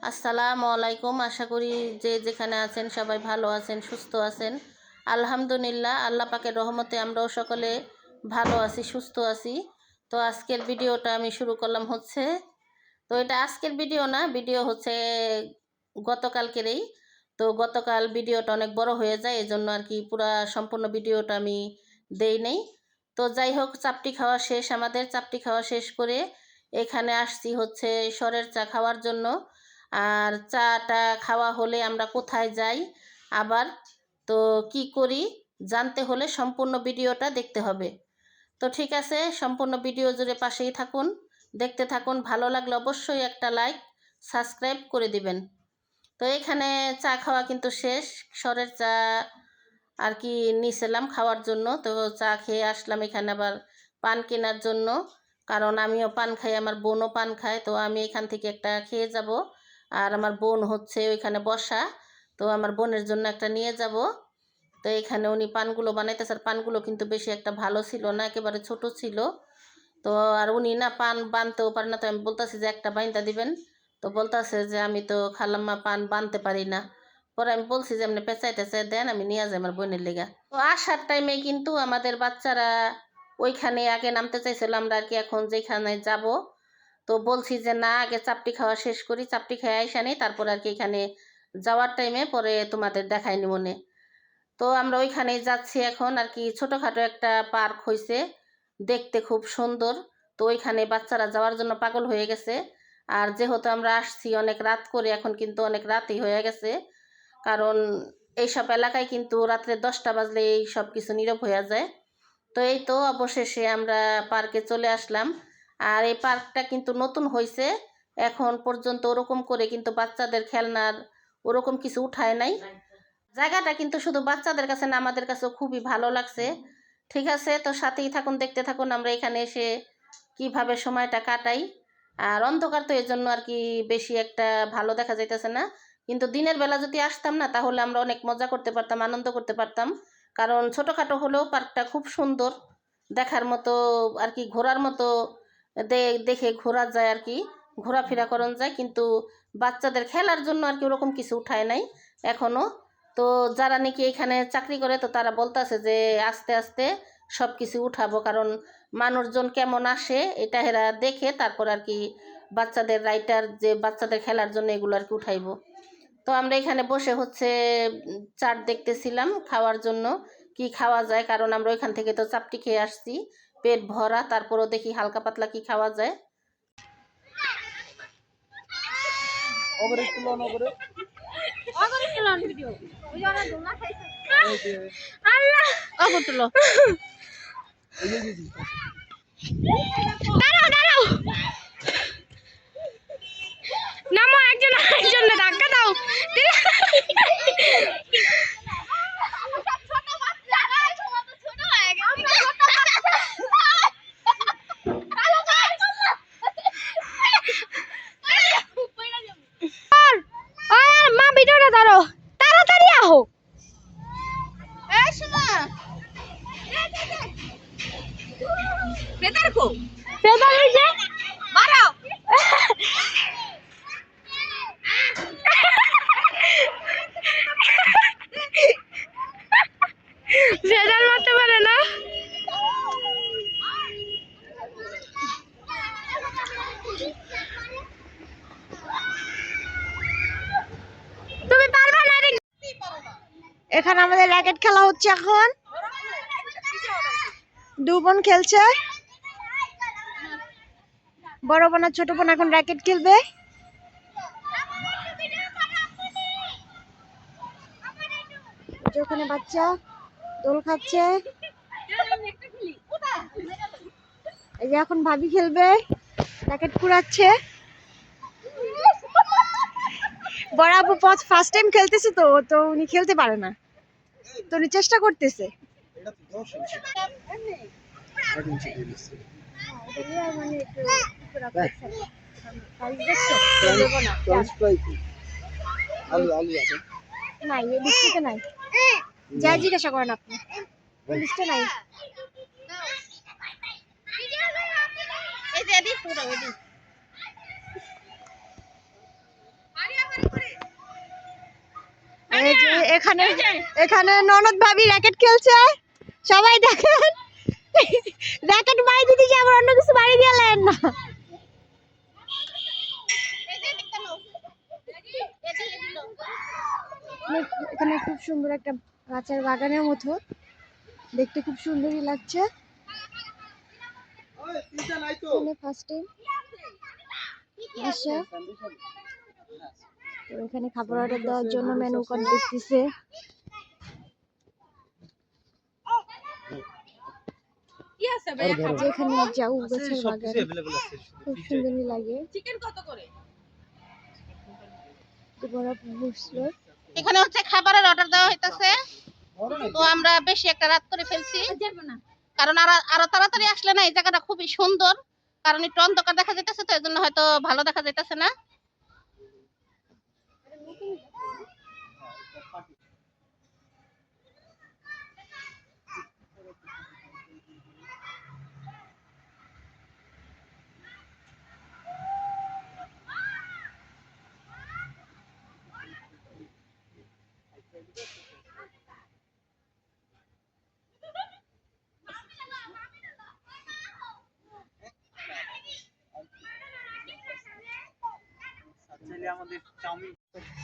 আসসালামু আলাইকুম। আশা করি যে যেখানে আছেন সবাই ভালো আছেন, সুস্থ আছেন। আলহামদুলিল্লাহ, আল্লাহ পাকের রহমতে আমরাও সকলে ভালো আছি, সুস্থ আছি। তো আজকের ভিডিওটা আমি শুরু করলাম হচ্ছে, তো এটা আজকের ভিডিও না, ভিডিও হচ্ছে গতকালকেরই। তো গতকাল ভিডিওটা অনেক বড় হয়ে যায়, এজন্য আর কি পুরা সম্পূর্ণ ভিডিওটা আমি দেই নেই। তো যাই হোক, চাপটি খাওয়া শেষ, আমাদের চাপটি খাওয়া শেষ করে এখানে আসছি হচ্ছে সরের চা খাওয়ার জন্য। আর চাটা খাওয়া হলে আমরা কোথায় যাই, আবার তো কি করি, জানতে হলে সম্পূর্ণ ভিডিওটা দেখতে হবে। তো ঠিক আছে, সম্পূর্ণ ভিডিও জুড়ে পাশেই থাকুন, দেখতে থাকুন। ভালো লাগলে অবশ্যই একটা লাইক, সাবস্ক্রাইব করে দিবেন। তো এখানে চা খাওয়া কিন্তু শেষ, সরের চা আর কি নিয়েছিলাম খাওয়ার জন্য। তো চা খেয়ে আসলাম এখানে আবার পান কেনার জন্য, কারণ আমিও পান খাই, আমার বোনও পান খায়। তো আমি এখান থেকে একটা খেয়ে যাব, আর আমার বোন হচ্ছে ওইখানে বসা, তো আমার বোনের জন্য একটা নিয়ে যাব। তো এখানে উনি পানগুলো বানাইতেছে, আর পানগুলো কিন্তু বেশি একটা ভালো ছিল না, একেবারে ছোট ছিল। তো আর উনি না পান বানতেও পারে না, তো আমি বলতেছি যে একটা বাইন্দা দিবেন। তো বলতেছে যে আমি তো খালাম্মা পান বানতে পারি না। পরে আমি বলছি যে আপনি পেঁচাই টেঁচাই দেন, আমি নিয়ে যাই আমার বোনের লেগা। তো আসার টাইমে কিন্তু আমাদের বাচ্চারা ওইখানে আগে নামতে চাইছিল, আমরা আর কি এখন যেখানে যাব। তো বলছি যে না, আগে চাপটি খাওয়া শেষ করি, চাপটি খেয়ে আইসা নেই, তারপর আর কি এখানে যাওয়ার টাইমে পরে তোমাদের দেখাইনি মনে। তো আমরা ওইখানেই যাচ্ছি এখন আর কি। ছোটোখাটো একটা পার্ক হয়েছে, দেখতে খুব সুন্দর। তো ওইখানে বাচ্চারা যাওয়ার জন্য পাগল হয়ে গেছে। আর যেহেতু আমরা আসছি অনেক রাত করে, এখন কিন্তু অনেক রাতই হয়ে গেছে, কারণ এইসব এলাকায় কিন্তু রাত্রে 10টা বাজলে এই সব কিছু নীরব হয়ে যায়। তো এই তো অবশেষে আমরা পার্কে চলে আসলাম। আর এই পার্কটা কিন্তু নতুন হয়েছে, এখন পর্যন্ত ওরকম করে কিন্তু বাচ্চাদের খেলনার ওরকম কিছু উঠায় নাই। জায়গাটা কিন্তু শুধু বাচ্চাদের কাছে না, আমাদের কাছেও খুবই ভালো লাগছে। ঠিক আছে, তো সাথেই থাকুন, দেখতে থাকুন আমরা এখানে এসে কিভাবে সময়টা কাটাই। আর অন্ধকার তো এর জন্য আর কি বেশি একটা ভালো দেখা যাইতেছে না, কিন্তু দিনের বেলা যদি আসতাম না, তাহলে আমরা অনেক মজা করতে পারতাম, আনন্দ করতে পারতাম। কারণ ছোটোখাটো হলেও পার্কটা খুব সুন্দর, দেখার মতো আর কি, ঘোরার মতো। দেখে ঘোরা যায় আর কি, ঘোরাফেরা করানো যায়, কিন্তু বাচ্চাদের খেলার জন্য আর কি ওরকম কিছু উঠায় নাই এখনো। তো যারা নাকি এখানে চাকরি করে, তো তারা বলতেছে যে আস্তে আস্তে সব কিছু উঠাবো, কারণ মানুষজন কেমন আসে এটা এরা দেখে, তারপর আর কি বাচ্চাদের রাইটার যে বাচ্চাদের খেলার জন্য এগুলো আর কি উঠাইবো। তো আমরা এখানে বসে হচ্ছে চাট দেখতেছিলাম খাওয়ার জন্য, কি খাওয়া যায়, কারণ আমরা ওইখান থেকে তো চাপটি খেয়ে আসছি পেট ভরা, তারপরও দেখি হালকা পাতলা কি খাওয়া যায়। নামো, একজন আরেকজন ধাক্কা দাও। মা ভিডিওটা ধরো, তাড়াতাড়ি আহো। ফেদার ওই যে মারো। ফেদার মারতে পারে না। তুমি পারবে না। এখানে আমাদের র্যাকেট খেলা হচ্ছে, এখন দু বোন খেলছে, বড় বোন আর ছোট বোন এখন র্যাকেট খেলবে। ওখানে বাচ্চা দোল খাচ্ছে, এই যে এখন ভাবি খেলবে, র্যাকেট কুড়াচ্ছে। বড় আপু ফার্স্ট টাইম খেলতেছে, তো তো উনি খেলতে পারে না, তো উনি চেষ্টা করতেছে। নাই, এই লিস্টে নাই, যা জিজ্ঞাসা করেন আপনি, লিস্টে নাই। এখানে এখানে ননদ ভাবি র্যাকেট খেলছে, সবাই দেখেন। র্যাকেট বাড়ি দিতে গিয়ে আবার অন্য কিছু বাড়ি গেলেন না। এখানে খুব সুন্দর একটা গাছের বাগানের মতো, দেখতে খুব সুন্দরই লাগছে। ফার্স্ট টাইম আসা, তো এখানে খাবার অর্ডার দেওয়ার জন্য মেনু কার্ড দেখতেছে। যেখানে যাও গাছের বাগান খুব সুন্দরই লাগে। বসলো এখানে হচ্ছে খাবারের অর্ডার দেওয়া হইতাছে, তো আমরা বেশি একটা রাত করে ফেলছি, কারণ আরো তাড়াতাড়ি আসলে না এই জায়গাটা খুবই সুন্দর, কারণ একটু অন্ধকার দেখা যাইতেছে, তো এর জন্য হয়তো ভালো দেখা যাইতেছে না।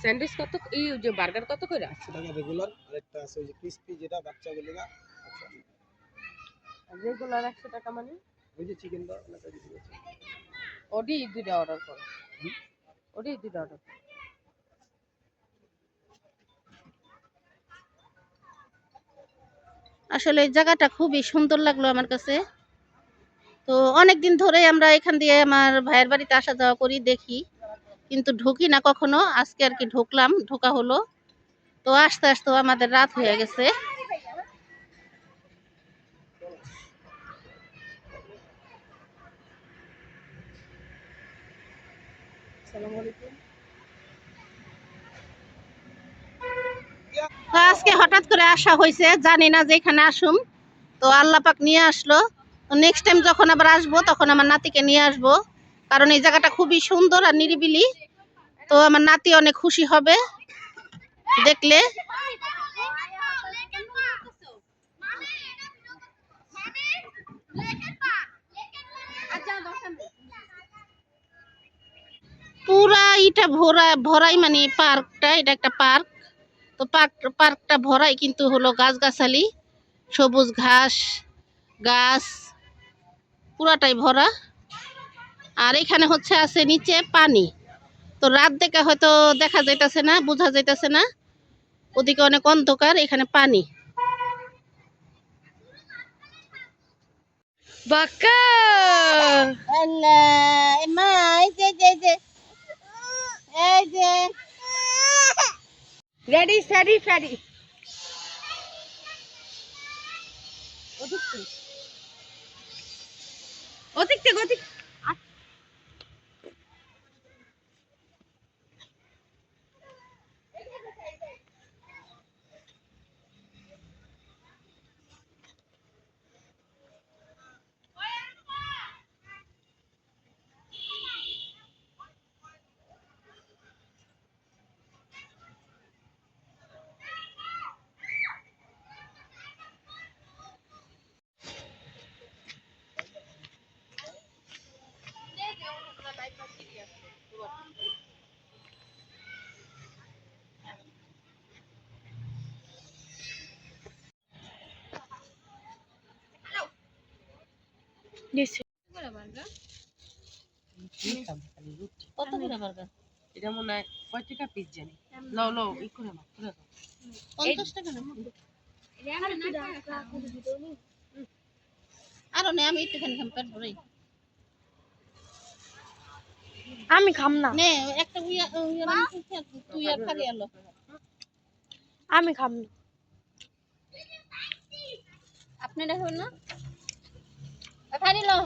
স্যান্ডউইচ কত, এই যে বার্গার কত করে? 100 টাকা রেগুলার, আরেকটা আছে ওই যে ক্রিসপি যেটা বাচ্চাগুলো না, রেগুলার 100 টাকা মানে? ওই যে চিকেন দাও না কারি দিয়েছে। ওডি দুইটা অর্ডার করো, ওডি দুইটা অর্ডার। আসলে এই জায়গাটা খুবই সুন্দর লাগলো আমার কাছে। তো অনেকদিন ধরে আমরা এখান দিয়ে আমার ভাইয়ের বাড়িতে আসা যাওয়া করি, দেখি কিন্তু ঢুকি না কখনো। আজকে আর কি ঢুকলাম, ঢোকা হলো। তো আস্তে আস্তে আমাদের রাত হয়ে গেছে। তো আজকে হঠাৎ করে আসা হয়েছে, জানি না যে এখানে আসুম, তো আল্লাহ পাক নিয়ে আসলো। তো নেক্সট টাইম যখন আবার আসবো তখন আমার নাতিকে নিয়ে আসবো, কারণ এই জায়গাটা খুবই সুন্দর আর নিরিবিলি। তো আমার নাতি অনেক খুশি হবে দেখলে। পুরা এটা ভরাই মানে পার্কটা, এটা একটা পার্ক। তো পার্কটা ভরাই কিন্তু হলো গাছগাছালি, সবুজ ঘাস গাছ পুরাটাই ভরা। আর এখানে হচ্ছে আছে নিচে পানি, তো রাত দেখে হয়তো দেখা যাইতাছে না, বোঝা যাইতাছে না, ওদিকে অনেক অন্ধকার, এখানে পানি। বাক্কা আল্লাহ মা, এই যে রেডি স্যাডি ফ্যাডি। ওদিক থেকে ওদিক। কত করে বার্গার? এটা মনে হয় 5 টাকা পিস জানি। লও লও ই করে নাও, করে দাও। 50 টাকা না? আরো নেই, আমি একটুখানি খাম, পেট ভরাই। আমি খাম না, নে একটা তুই আর খালি আলো। আমি খাম না। আপনি দেখুন না, খালি লো,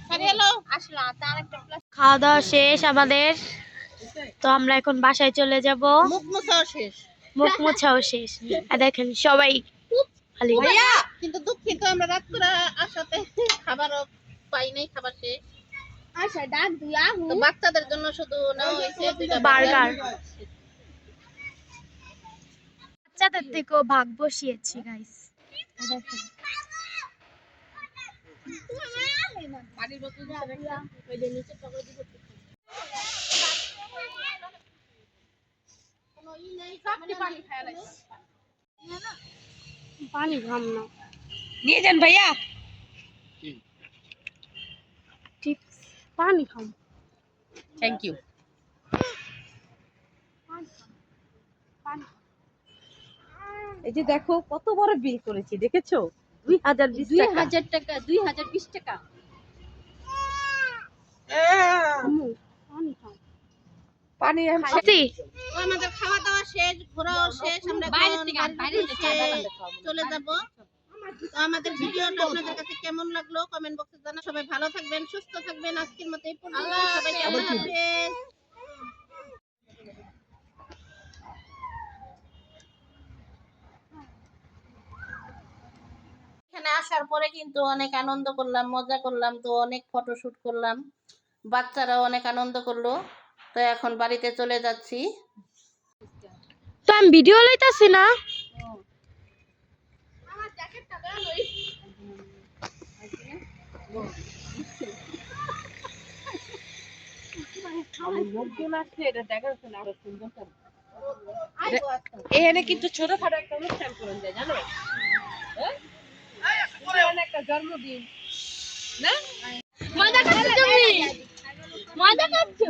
খালি আলো আসলা। তার একটা খাওয়া দাওয়া শেষ আমাদের, তো আমরা এখন বাসায় চলে যাব। মুখ মোছাও শেষ, মুখ মোছাও শেষ। আর দেখেন সবাই খালি কিন্তু দুঃখিত আমরা রাত করে আসাতে খাবারও পাই নাই, খাবার শেষ। আচ্ছা ডাক দিয়া তো বাচ্চাদের জন্য শুধু নেওয়া হয়েছে দুইটা বার্গার। বাচ্চাদের থেকেও ভাগ বসিয়েছি গাইস। পানির বোতল দিয়ে একটা ওই যে নিচে টবে দিব পানি খায় লাগে পানি ঘাম না নিয়ে যান ভাইয়া ঠিক পানি খাম। থ্যাংক ইউ এই যে দেখো কত বড় বিল করেছি দেখেছো 2020 টাকা 2000 টাকা 2020 টাকা। পানি আমাদের খাওয়া দাওয়া শেষ, ঘোরাও শেষ, আমরা চলে যাব। তো আমাদের ভিডিওটা আপনাদের কাছে কেমন লাগলো কমেন্ট বক্সে জানা। সবাই ভালো থাকবেন, সুস্থ থাকবেন। আজকের মতো এই পর্যন্ত। সবাইকে আল্লাহ হাফেজ। এখানে আসার পরে কিন্তু অনেক আনন্দ করলাম, মজা করলাম, তো অনেক ফটোশুট করলাম, বাচ্চারাও অনেক আনন্দ করলো। তো এখন বাড়িতে চলে যাচ্ছি। তো আমি ভিডিও লইতাছি না। এখানে কিন্তু ছোটখাটো একটা অনুষ্ঠান করেন যায় জানো একটা জন্মদিন না মজা করছো তুমি, মজা করছো।